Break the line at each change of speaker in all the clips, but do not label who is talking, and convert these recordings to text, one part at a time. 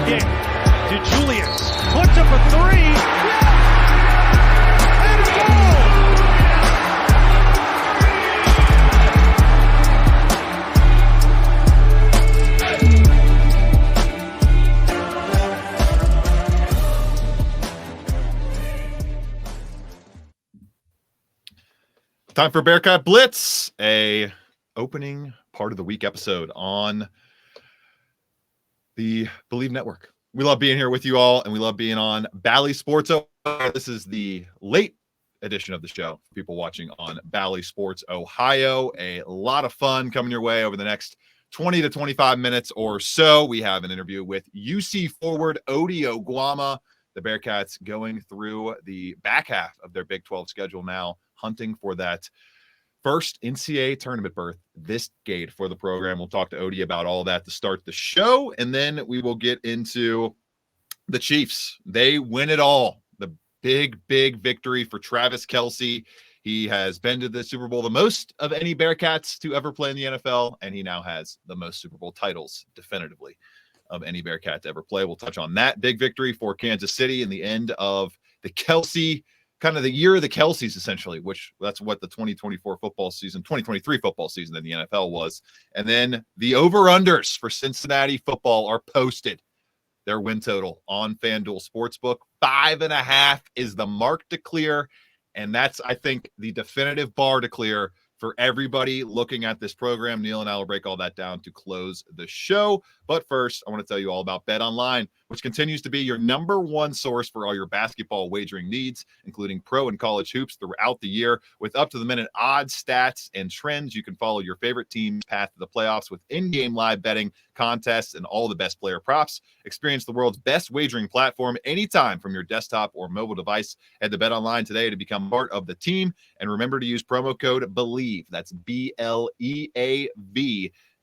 kick to Julius. Puts up a three. And a goal!
Time for Bearcat Blitz, a opening part of the week episode on the Believe Network. We love being here with you all, and we love being on Bally Sports. This is the late edition of the show for people watching on Bally Sports Ohio. A lot of fun coming your way over the next 20 to 25 minutes or so. We have an interview with UC forward Ody Oguama. The Bearcats going through the back half of their Big 12 schedule now, hunting for that first NCAA tournament berth this gate for the program. We'll talk to Ody about all that to start the show, and then we will get into the Chiefs. They win it all. The big victory for Travis Kelce. He has been to the Super Bowl the most of any Bearcats to ever play in the NFL, and he now has the most Super Bowl titles definitively of any Bearcat to ever play. We'll touch on that big victory for Kansas City and the end of the Kelce, kind of the year of the Kelces, essentially, which that's what the 2023 football season in the NFL was. And then the over-unders for Cincinnati football are posted. Their win total on FanDuel Sportsbook, 5.5 is the mark to clear. And that's, I think, the definitive bar to clear for everybody looking at this program. Neil and I will break all that down to close the show. But first, I want to tell you all about Bet Online, which continues to be your number one source for all your basketball wagering needs, including pro and college hoops throughout the year. With up-to-the-minute odds, stats, and trends, you can follow your favorite team's path to the playoffs with in-game live betting, contests, and all the best player props. Experience the world's best wagering platform anytime from your desktop or mobile device. Head to Bet Online today to become part of the team. And remember to use promo code BELIEVE, that's BLEAV,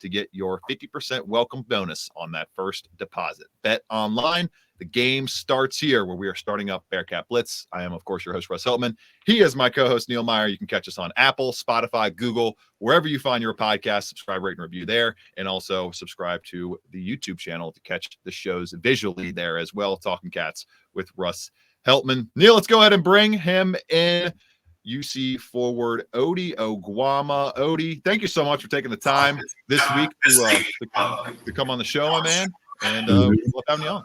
to get your 50% welcome bonus on that first deposit. Bet Online. The game starts here, where we are starting up Bearcat Blitz. I am, of course, your host, Russ Heltman. He is my co-host, Neil Meyer. You can catch us on Apple, Spotify, Google, wherever you find your podcast. Subscribe, rate, and review there. And also subscribe to the YouTube channel to catch the shows visually there as well. Talking Cats with Russ Heltman. Neil, let's go ahead and bring him in. UC forward Ody Oguama. Ody, thank you so much for taking the time this week to come on the show, my man. And love having you on.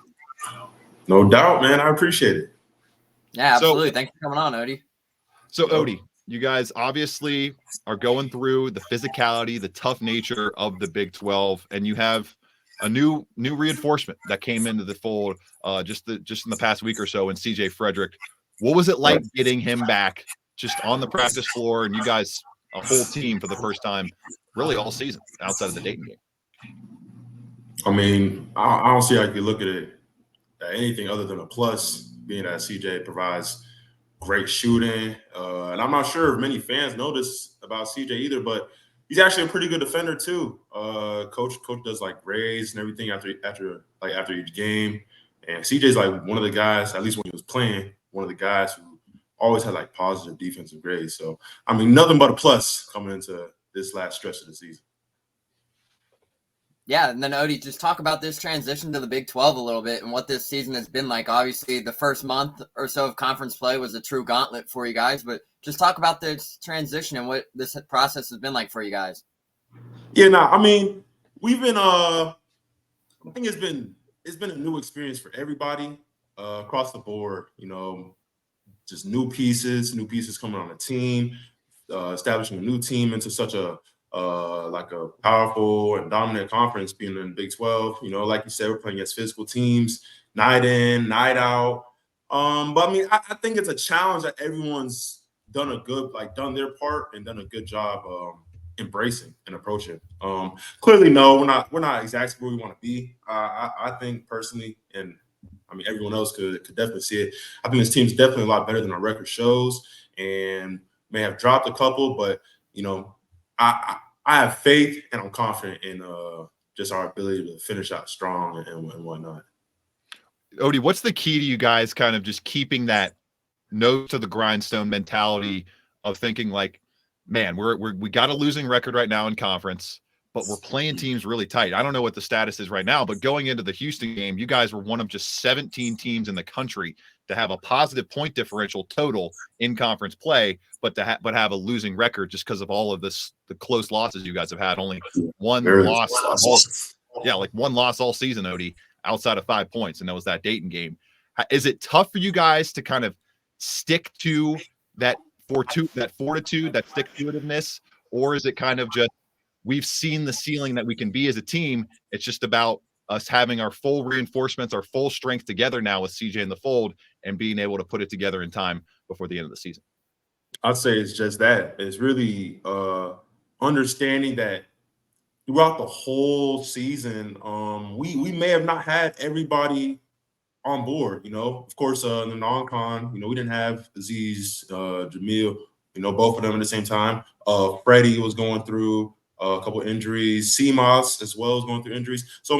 No doubt, man. I appreciate it.
Yeah, absolutely. Thanks for coming on, Ody.
So, Ody, you guys obviously are going through the physicality, the tough nature of the Big 12, and you have a new reinforcement that came into the fold just in the past week or so in CJ Frederick. What was it like getting him back just on the practice floor, and you guys, a whole team for the first time, really all season outside of the Dayton game?
I mean, I don't see how you could look at it anything other than a plus, being that CJ provides great shooting. And I'm not sure if many fans know this about CJ either, but he's actually a pretty good defender too. Coach does like grades and everything after each game. And CJ's like one of the guys, at least when he was playing, one of the guys who always had like positive defensive grades. So, I mean, nothing but a plus coming into this last stretch of the season.
Yeah, and then Ody, just talk about this transition to the Big 12 a little bit and what this season has been like. Obviously, the first month or so of conference play was a true gauntlet for you guys, but just talk about this transition and what this process has been like for you guys.
Yeah, I mean, we've been I think it's been a new experience for everybody across the board, you know, just new pieces coming on the team, establishing a new team into such a powerful and dominant conference, being in the Big 12. You know, like you said, we're playing against physical teams, night in, night out. But I mean, I think it's a challenge that everyone's done their part and done a good job embracing and approaching. Clearly, no, we're not exactly where we want to be. I think personally, and I mean everyone else could definitely see it. I think this team's definitely a lot better than our record shows, and may have dropped a couple, but you know, I have faith and I'm confident in just our ability to finish out strong and whatnot.
Ody, what's the key to you guys kind of just keeping that nose to the grindstone mentality of thinking like, man, we got a losing record right now in conference, but we're playing teams really tight. I don't know what the status is right now, but going into the Houston game, you guys were one of just 17 teams in the country to have a positive point differential total in conference play, but have a losing record just because of all of the close losses you guys have had. Only one loss, like one loss all season, Ody, outside of 5 points, and that was that Dayton game. Is it tough for you guys to kind of stick to that fortitude, that stick-to-itiveness, or is it kind of just we've seen the ceiling that we can be as a team? It's just about us having our full reinforcements, our full strength together now with CJ in the fold and being able to put it together in time before the end of the season.
I'd say it's just that. It's really understanding that throughout the whole season, we may have not had everybody on board. Of course, in the non-con, we didn't have Aziz, Jamil, both of them at the same time. Freddie was going through a couple of injuries. CMOS as well as going through injuries. So,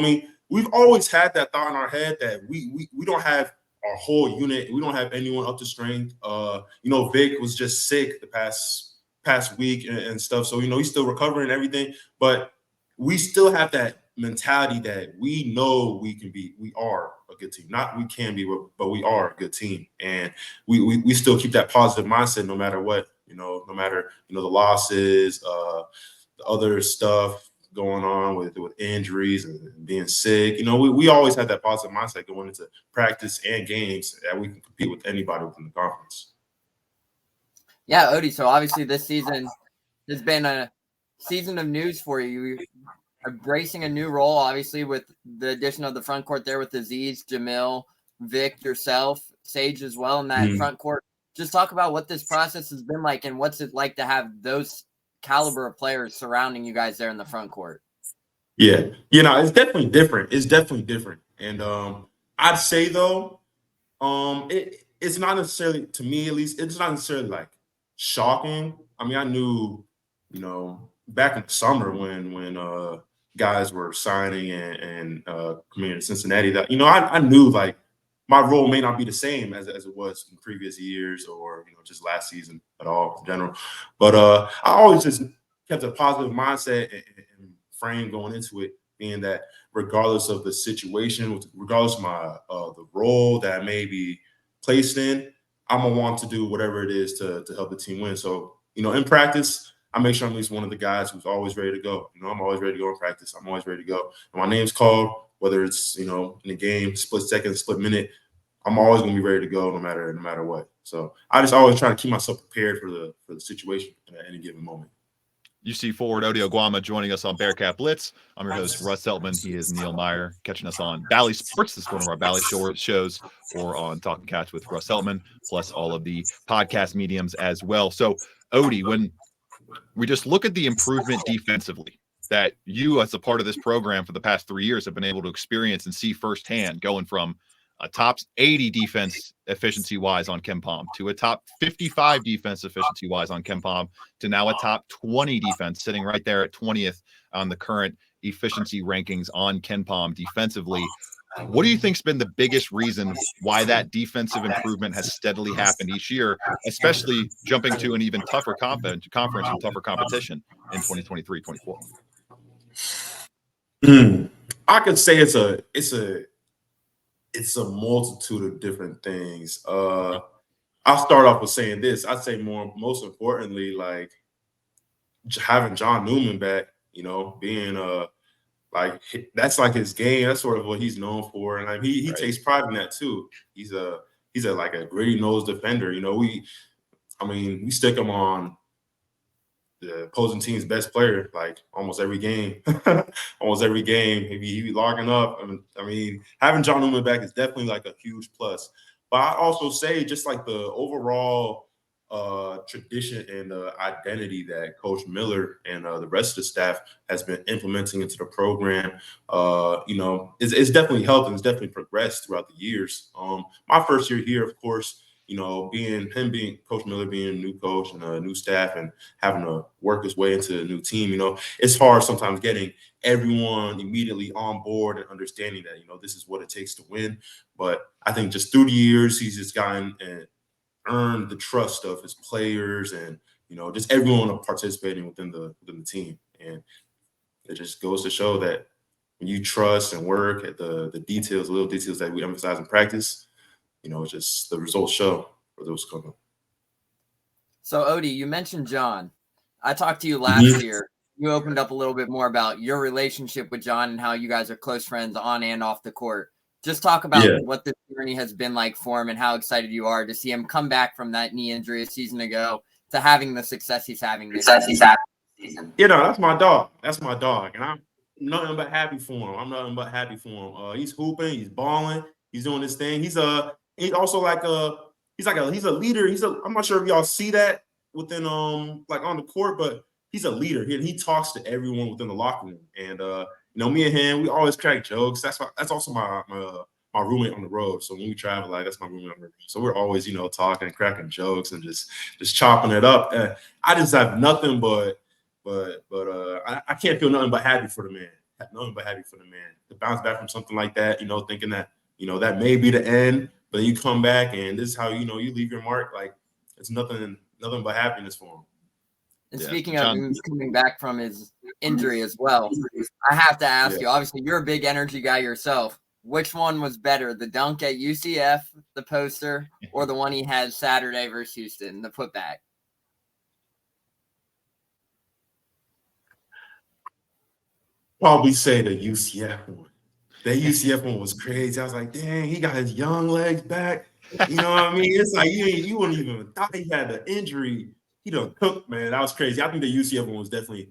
we've always had that thought in our head that we don't have our whole unit. We don't have anyone up to strength. Vic was just sick the past week and stuff. So, he's still recovering and everything. But we still have that mentality that we know we are a good team. Not we can be, but we are a good team. And we still keep that positive mindset no matter what, no matter, the losses, the other stuff going on with injuries and being sick. We always have that positive mindset going into practice and games that we can compete with anybody within the conference.
Yeah, Ody, so obviously this season has been a season of news for you. You're embracing a new role, obviously, with the addition of the front court there with Aziz, Jamil, Vic, yourself, Sage as well in that front court. Just talk about what this process has been like and what's it like to have those caliber of players surrounding you guys there in the front court.
Yeah, it's definitely different. And I'd say though, it's not necessarily, to me at least, it's not necessarily like shocking. I knew, back in the summer when guys were signing and coming to Cincinnati, that I knew like my role may not be the same as it was in previous years or just last season at all in general. But I always just kept a positive mindset and frame going into it, being that regardless of the situation, regardless of my the role that I may be placed in, I'm gonna want to do whatever it is to help the team win. So in practice, I make sure I'm at least one of the guys who's always ready to go. I'm always ready to go in practice. I'm always ready to go. And my name's called, whether it's in a game, split second, split minute, I'm always gonna be ready to go no matter what. So I just always try to keep myself prepared for the situation at any given moment.
You see forward Ody Oguama joining us on Bearcat Blitz. I'm your host, Russ Seltman. He is Neil Meyer, catching us on Bally Sports. This is one of our Bally shows, or on Talking Catch with Russ Seltman, plus all of the podcast mediums as well. So, Ody, when we just look at the improvement defensively that you, as a part of this program for the past 3 years, have been able to experience and see firsthand, going from a top 80 defense efficiency-wise on KenPom to a top 55 defense efficiency-wise on KenPom to now a top 20 defense, sitting right there at 20th on the current efficiency rankings on KenPom defensively. What do you think's been the biggest reason why that defensive improvement has steadily happened each year, especially jumping to an even tougher conference and tougher competition in 2023-24?
I could say it's a multitude of different things. I'll start off with saying this. I'd say most importantly, like having John Newman back, being like that's like his game. That's sort of what he's known for. And he takes pride in that too. He's a like a gritty nosed defender. We stick him on the opposing team's best player like almost every game. He be logging up. Having John Newman back is definitely like a huge plus. But I also say just like the overall tradition and identity that Coach Miller and the rest of the staff has been implementing into the program, it's definitely helped and it's definitely progressed throughout the years. My first year here, of course, being Coach Miller being a new coach and a new staff and having to work his way into a new team, it's hard sometimes getting everyone immediately on board and understanding that, this is what it takes to win. But I think just through the years, he's just gotten and earned the trust of his players and, just everyone participating within the team. And it just goes to show that when you trust and work at the details, little details that we emphasize in practice, it's just the results show for those coming.
So, Ody, you mentioned John. I talked to you last year. You opened up a little bit more about your relationship with John and how you guys are close friends on and off the court. Just talk about what this journey has been like for him and how excited you are to see him come back from that knee injury a season ago to having the success he's having this season.
That's my dog. That's my dog. And I'm nothing but happy for him. I'm nothing but happy for him. He's hooping. He's balling. He's doing his thing. He's also like he's a leader. I'm not sure if y'all see that within like on the court, but he's a leader. He talks to everyone within the locker room. And me and him, we always crack jokes. That's also my roommate on the road. So when we travel, like that's my roommate on the road. So we're always, talking and cracking jokes and just chopping it up. And I just have nothing but I can't feel nothing but happy for the man. Nothing but happy for the man. To bounce back from something like that, thinking that, that may be the end, but then you come back and this is how, you leave your mark. Like it's nothing but happiness for him.
And speaking of him coming back from his injury as well, I have to ask you, obviously you're a big energy guy yourself. Which one was better, the dunk at UCF, the poster, or the one he had Saturday versus Houston, the putback?
Probably say the UCF one. That UCF one was crazy. I was like, dang, he got his young legs back. You know what I mean? It's like you wouldn't even thought he had the injury. He done cooked, man. That was crazy. I think the UCF one was definitely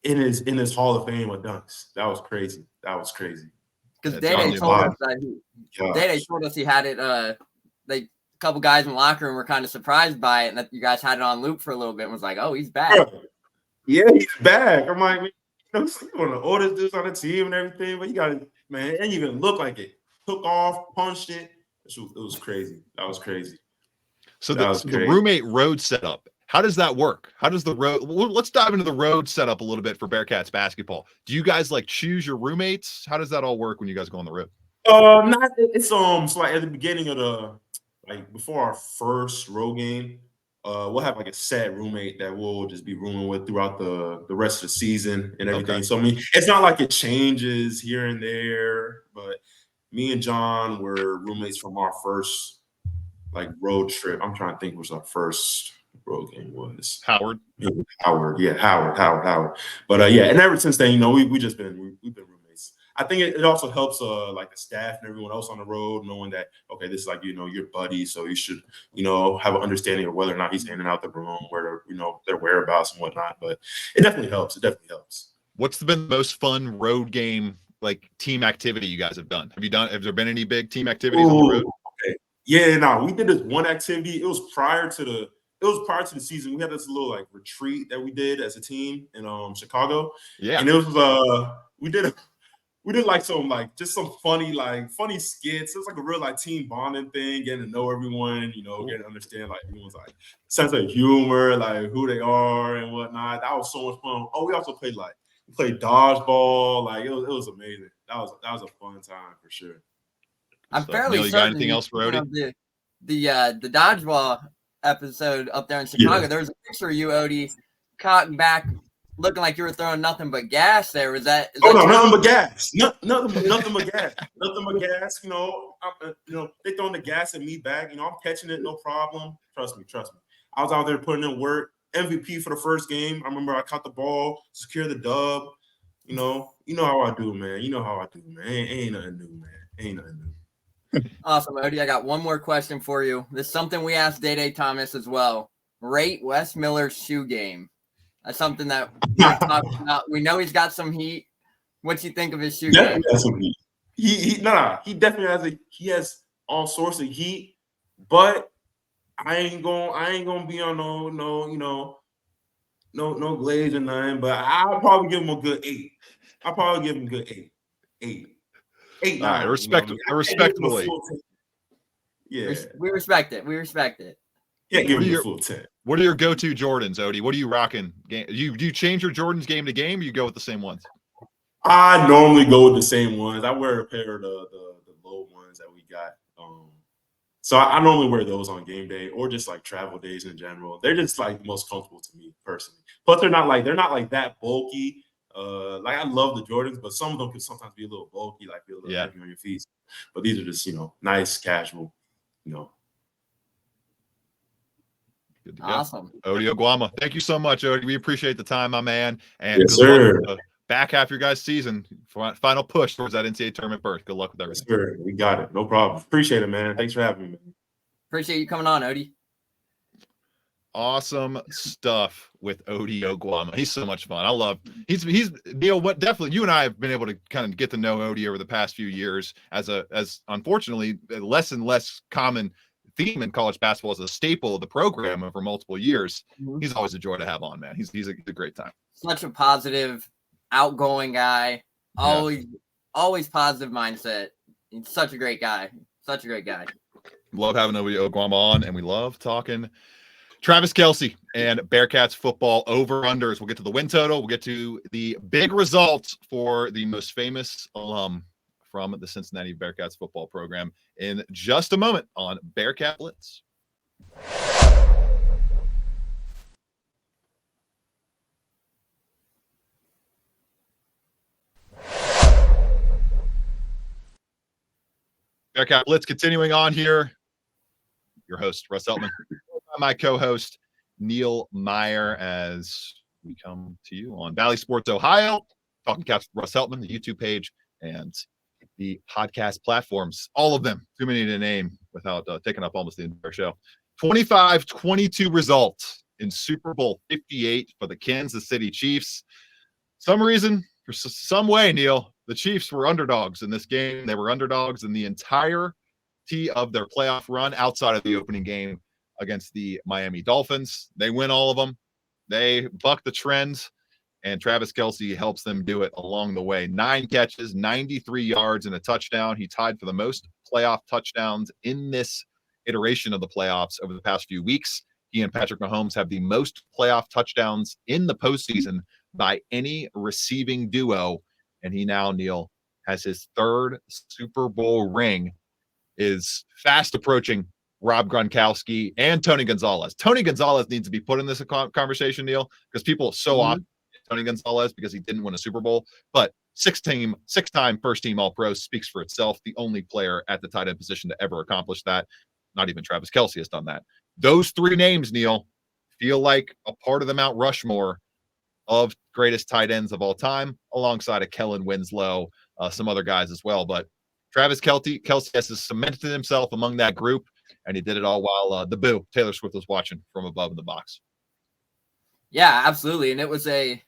in his Hall of Fame of dunks. That was crazy.
Because Day told us he had it. A couple guys in the locker room were kind of surprised by it, and that you guys had it on loop for a little bit and was like, "Oh, he's back."
Yeah, he's back. I'm like, he's one of the oldest dudes on the team and everything, but you got it, man. It didn't even look like it. Took off, punched it. It was crazy. That was crazy.
So the roommate road setup. How does that work? How does the road? Let's dive into the road setup a little bit for Bearcats basketball. Do you guys choose your roommates? How does that all work when you guys go on the road?
So like at the beginning of before our first road game, we'll have a set roommate that we'll just be rooming with throughout the rest of the season and everything. Okay. So I mean, it's not like it changes here and there, but me and John were roommates from our first road trip. I'm trying to think what our first road game was.
Howard.
Howard. But and ever since then, we've been roommates. I think it also helps the staff and everyone else on the road knowing that okay, this is your buddy, so you should have an understanding of whether or not he's in and out the room, where their whereabouts and whatnot. But it definitely helps.
What's been the most fun road game team activity you guys have done? Have there been any big team activities on the road?
Okay. Yeah, we did this one activity. It was prior to the season. We had this little retreat that we did as a team in Chicago. Yeah. And it was we did some funny skits. It was a real team bonding thing, getting to know everyone, getting to understand everyone's sense of humor, who they are and whatnot. That was so much fun. Oh, we also played dodgeball. It was amazing. That was a fun time for sure.
I'm fairly certain.
You got anything else for Ody?
The dodgeball episode up there in Chicago. Yeah. There was a picture of you, Ody, caught back, looking like you were throwing nothing but gas. There was that.
Nothing but gas. Nothing but gas. Nothing but gas. They throwing the gas at me back. I'm catching it, no problem. Trust me. I was out there putting in work. MVP for the first game. I remember I caught the ball, secure the dub. You know how I do, man. Ain't nothing new.
Awesome, Ody. I got one more question for you. This is something we asked Day Thomas as well. Rate Wes Miller's shoe game. That's something that we're talking about. We know he's got some heat. What do you think of his shoe game?
Has some heat. He definitely has all sorts of heat, but I ain't gonna be on no glaze or nothing. But I'll probably give him a good 8. I'll probably give him a good 8. 8, 9.
All right, respectably.
Yeah,
we respect it.
Yeah, give him a full 10.
What are your go-to Jordans, Ody? What are you rocking? Do you change your Jordans game to game, or you go with the same ones?
I normally go with the same ones. I wear a pair of the low ones that we got. So I normally wear those on game day or just travel days in general. They're just most comfortable to me personally. Plus they're not that bulky. Like I love the Jordans, but some of them can sometimes be a little bulky, like feel a little heavy on your feet. But these are just, nice, casual,
Good to go.
Awesome.
Ody Oguama. Thank you so much, Ody. We appreciate the time, my man. And
Yes,
good
sir.
luck with the back half of your guys' season. Final push towards that NCAA tournament berth. Good luck with everything.
Yes, sir. We got it. No problem. Appreciate it, man. Thanks for having me, man.
Appreciate you coming on, Ody.
Awesome stuff with Ody Oguama. He's so much fun. I love he's Neil, what definitely you and I have been able to kind of get to know Ody over the past few years as unfortunately a less and less common theme in college basketball as a staple of the program over multiple years. Mm-hmm. He's always a joy to have on, man. He's a great time.
Such a positive, outgoing guy. Always positive mindset. He's such a great guy. Such a great guy.
Love having Ody Oguama on, and we love talking Travis Kelce and Bearcats football over-unders. We'll get to the win total. We'll get to the big results for the most famous alum from the Cincinnati Bearcats football program in just a moment on Bearcat Blitz. Bearcat Blitz continuing on here. Your host, Russ Eltman. My co-host, Neil Meyer, as we come to you on Valley Sports Ohio, Talking Caps with Russ Heltman, the YouTube page, and the podcast platforms. All of them. Too many to name without taking up almost the entire show. 25-22 results in Super Bowl 58 for the Kansas City Chiefs. Some reason, for some way, Neil, the Chiefs were underdogs in this game. They were underdogs in the entirety of their playoff run outside of the opening game against the Miami Dolphins. They win all of them. They buck the trends, and Travis Kelce helps them do it along the way. 9 catches, 93 yards, and a touchdown. He tied for the most playoff touchdowns in this iteration of the playoffs over the past few weeks. He and Patrick Mahomes have the most playoff touchdowns in the postseason by any receiving duo, and he now, Neil, has his 3rd Super Bowl ring, is fast approaching Rob Gronkowski and Tony Gonzalez. Tony Gonzalez needs to be put in this conversation, Neil, because people so often Tony Gonzalez because he didn't win a Super Bowl, but 6-time first-team All-Pro speaks for itself. The only player at the tight end position to ever accomplish that. Not even Travis Kelce has done that. Those 3 names, Neil, feel like a part of the Mount Rushmore of greatest tight ends of all time, alongside of Kellen Winslow, some other guys as well. But Travis Kelce has cemented himself among that group, and he did it all while the boo Taylor Swift was watching from above in the box.
Yeah, absolutely. And it was a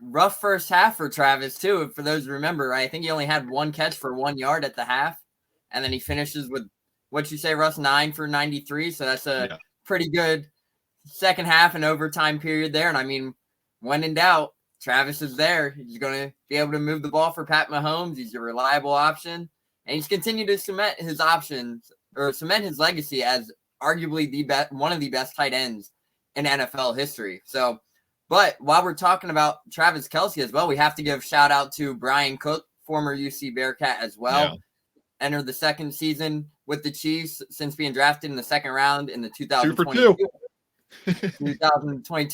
rough first half for Travis too. For those who remember, right? I think he only had 1 catch for 1 yard at the half, and then he finishes with what you say, Russ, 9 for 93. So that's a pretty good second half and overtime period there. And I mean, when in doubt, Travis is there. He's going to be able to move the ball for Pat Mahomes. He's a reliable option, and he's continued to cement his legacy as arguably one of the best tight ends in NFL history. So, but while we're talking about Travis Kelce as well, we have to give shout out to Brian Cook, former UC Bearcat as well. Yeah. Entered the 2nd season with the Chiefs since being drafted in the 2nd round in the 2022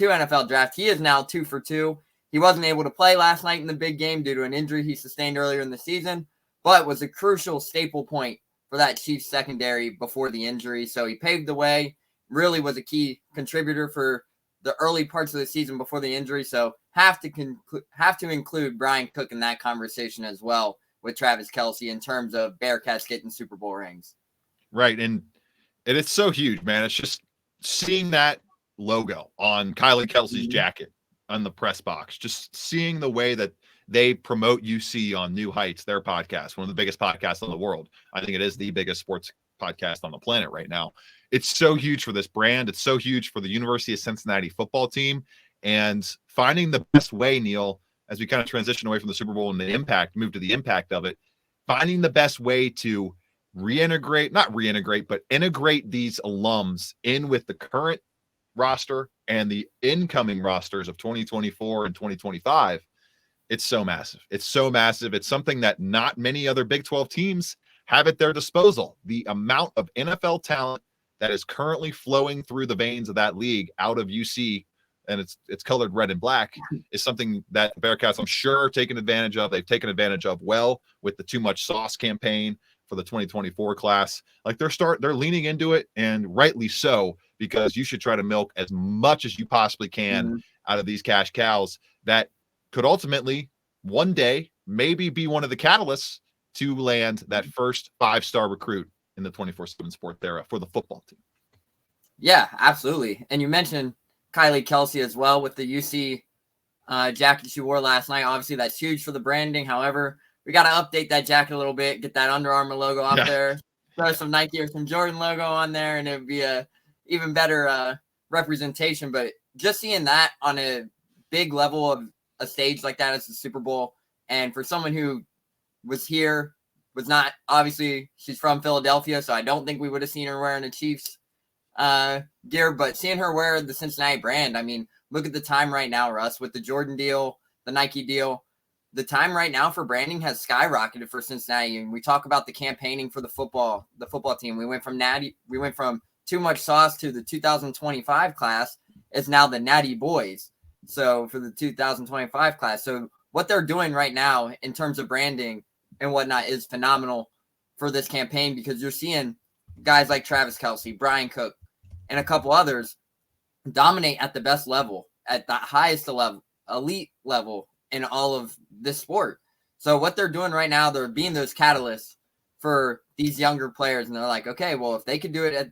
NFL draft. He is now 2 for 2. He wasn't able to play last night in the big game due to an injury he sustained earlier in the season, but was a crucial staple point for that Chiefs secondary before the injury. So he paved the way, really was a key contributor for the early parts of the season before the injury. So have to include Brian Cook in that conversation as well with Travis Kelce in terms of Bearcats getting Super Bowl rings.
Right. And it's so huge, man. It's just seeing that logo on Kylie Kelsey's jacket on the press box, just seeing the way that they promote UC on New Heights, their podcast, one of the biggest podcasts in the world. I think it is the biggest sports podcast on the planet right now. It's so huge for this brand. It's so huge for the University of Cincinnati football team, and finding the best way, Neil, as we kind of transition away from the Super Bowl and move to the impact of it, finding the best way to integrate these alums in with the current roster and the incoming rosters of 2024 and 2025. It's so massive. It's so massive. It's something that not many other Big 12 teams have at their disposal. The amount of NFL talent that is currently flowing through the veins of that league out of UC and it's colored red and black, is something that the Bearcats, I'm sure, are taking advantage of. They've taken advantage of well with the Too Much Sauce campaign for the 2024 class. Like they're leaning into it, and rightly so, because you should try to milk as much as you possibly can out of these cash cows that could ultimately one day maybe be one of the catalysts to land that first 5-star recruit in the 24/7 Sports era for the football team.
Yeah, absolutely. And you mentioned Kylie Kelce as well with the UC jacket she wore last night. Obviously, that's huge for the branding. However, we got to update that jacket a little bit, get that Under Armour logo off there, throw some Nike or some Jordan logo on there, and it would be a even better representation. But just seeing that on a big level of a stage like that as the Super Bowl, and for someone who was here, was not, obviously, she's from Philadelphia, so I don't think we would have seen her wearing a Chiefs gear, but seeing her wear the Cincinnati brand, I mean, look at the time right now, Russ, with the Jordan deal, the Nike deal. The time right now for branding has skyrocketed for Cincinnati, and we talk about the campaigning for the football team. We went from Too Much Sauce to the 2025 class. It's now the Natty Boys. So for the 2025 class, so what they're doing right now in terms of branding and whatnot is phenomenal for this campaign, because you're seeing guys like Travis Kelce, Brian Cook, and a couple others dominate at the best level, at the highest level, elite level in all of this sport. So what they're doing right now, they're being those catalysts for these younger players. And they're like, okay, well, if they can do it at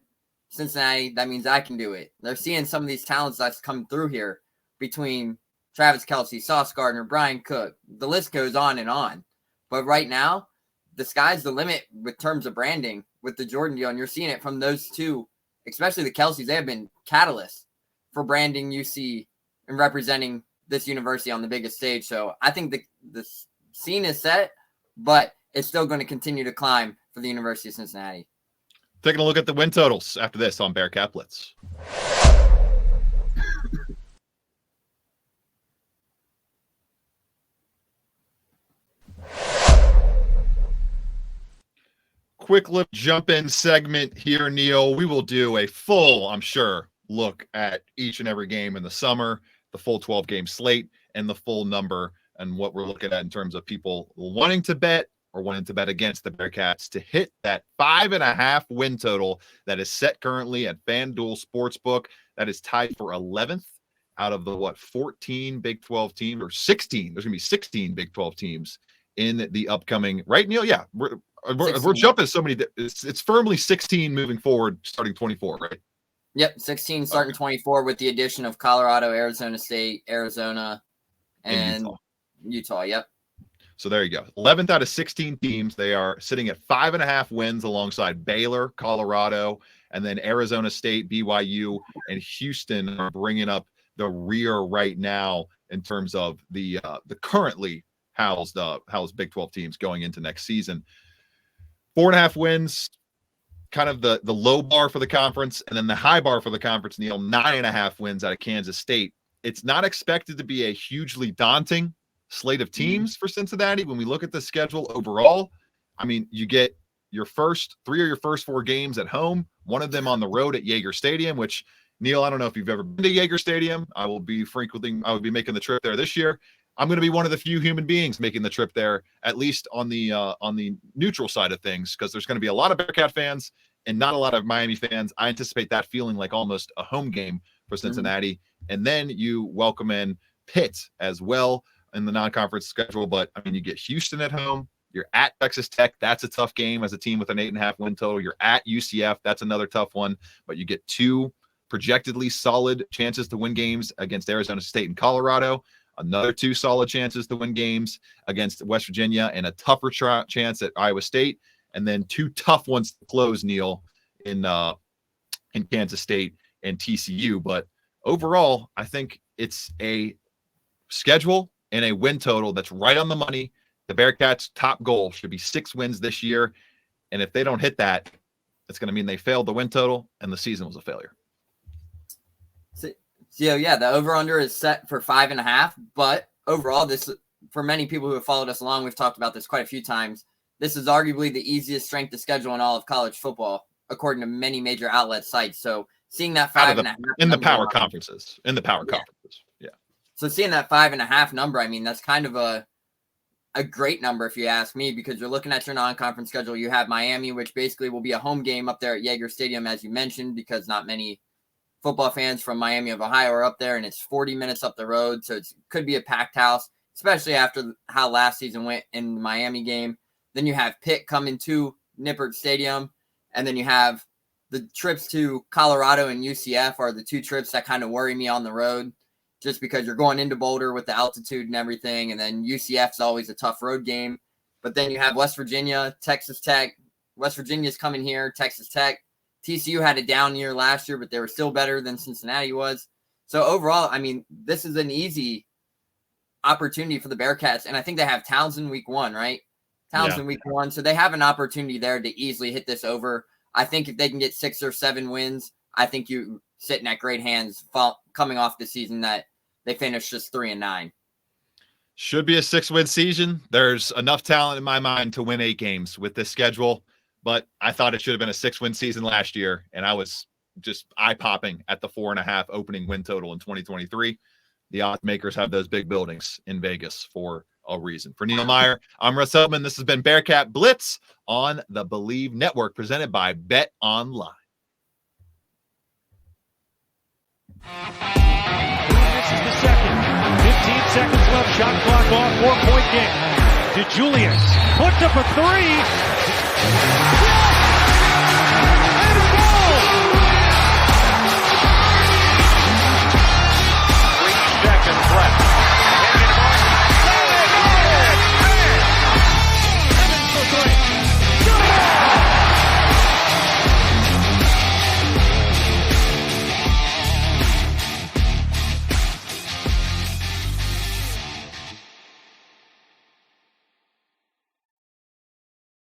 Cincinnati, that means I can do it. They're seeing some of these talents that's come through here between Travis Kelce, Sauce Gardner, Brian Cook. The list goes on and on. But right now, the sky's the limit with terms of branding with the Jordan deal. And you're seeing it from those two, especially the Kelces. They have been catalysts for branding UC and representing this university on the biggest stage. So I think the scene is set, but it's still going to continue to climb for the University of Cincinnati.
Taking a look at the win totals after this on Bearcat Blitz. Quick look, jump in segment here, Neil. We will do a full, I'm sure, look at each and every game in the summer, the full 12-game slate, and the full number, and what we're looking at in terms of people wanting to bet or wanting to bet against the Bearcats to hit that 5.5 win total that is set currently at FanDuel Sportsbook. That is tied for 11th out of the 14 Big 12 teams, or 16. There's going to be 16 Big 12 teams in the upcoming, right, Neil? Yeah, we're jumping so many. It's firmly 16 moving forward, starting 24, right?
Yep, 16 starting 24 with the addition of Colorado, Arizona State, Arizona, and Utah. Yep.
So there you go. 11th out of 16 teams. They are sitting at 5.5 wins alongside Baylor, Colorado, and then Arizona State, BYU, and Houston are bringing up the rear right now in terms of the currently housed Big 12 teams going into next season. 4.5 wins, kind of the low bar for the conference, and then the high bar for the conference, Neil, 9.5 wins out of Kansas State. It's not expected to be a hugely daunting slate of teams for Cincinnati. When we look at the schedule overall, I mean, you get your first 3 or your first 4 games at home, one of them on the road at Yager Stadium, which, Neil, I don't know if you've ever been to Yager Stadium. I will be making the trip there this year. I'm going to be one of the few human beings making the trip there, at least on the neutral side of things, because there's going to be a lot of Bearcat fans and not a lot of Miami fans. I anticipate that feeling like almost a home game for Cincinnati. And then you welcome in Pitt as well in the non-conference schedule. But, I mean, you get Houston at home. You're at Texas Tech. That's a tough game as a team with an 8.5 win total. You're at UCF. That's another tough one. But you get 2 projectedly solid chances to win games against Arizona State and Colorado. Another 2 solid chances to win games against West Virginia, and a tougher chance at Iowa State, and then 2 tough ones to close, Neil, in Kansas State and TCU. But overall, I think it's a schedule and a win total that's right on the money. The Bearcats' top goal should be 6 wins this year, and if they don't hit that, it's going to mean they failed the win total and the season was a failure.
So, yeah, the over-under is set for 5.5, but overall, this, for many people who have followed us along, we've talked about this quite a few times, this is arguably the easiest strength of schedule in all of college football, according to many major outlet sites. So seeing that
Out
5.5
in the
number
power conferences. In the power conferences. Yeah.
So seeing that 5.5 number, I mean, that's kind of a great number if you ask me, because you're looking at your non-conference schedule. You have Miami, which basically will be a home game up there at Yager Stadium, as you mentioned, because not many football fans from Miami of Ohio are up there, and it's 40 minutes up the road. So it could be a packed house, especially after how last season went in the Miami game. Then you have Pitt coming to Nippert Stadium, and then you have the trips to Colorado and UCF are the two trips that kind of worry me on the road, just because you're going into Boulder with the altitude and everything. And then UCF is always a tough road game. But then you have West Virginia, Texas Tech. West Virginia's coming here, Texas Tech. TCU had a down year last year, but they were still better than Cincinnati was. So overall, I mean, this is an easy opportunity for the Bearcats. And I think they have Townsend week 1, right? Townsend week 1. So they have an opportunity there to easily hit this over. I think if they can get 6 or 7 wins, I think you sitting at great hands coming off the season that they finished just 3-9.
Should be a 6-win season. There's enough talent in my mind to win 8 games with this schedule, but I thought it should have been a 6-win season last year, and I was just eye-popping at the 4.5 opening win total in 2023. The odds makers have those big buildings in Vegas for a reason. For Neil Meyer, I'm Russ Feldman. This has been Bearcat Blitz on the Believe Network, presented by Bet Online.
This is the second. 15 seconds left. Shot clock off. 4-point game. DeJulius puts up a 3. Yes!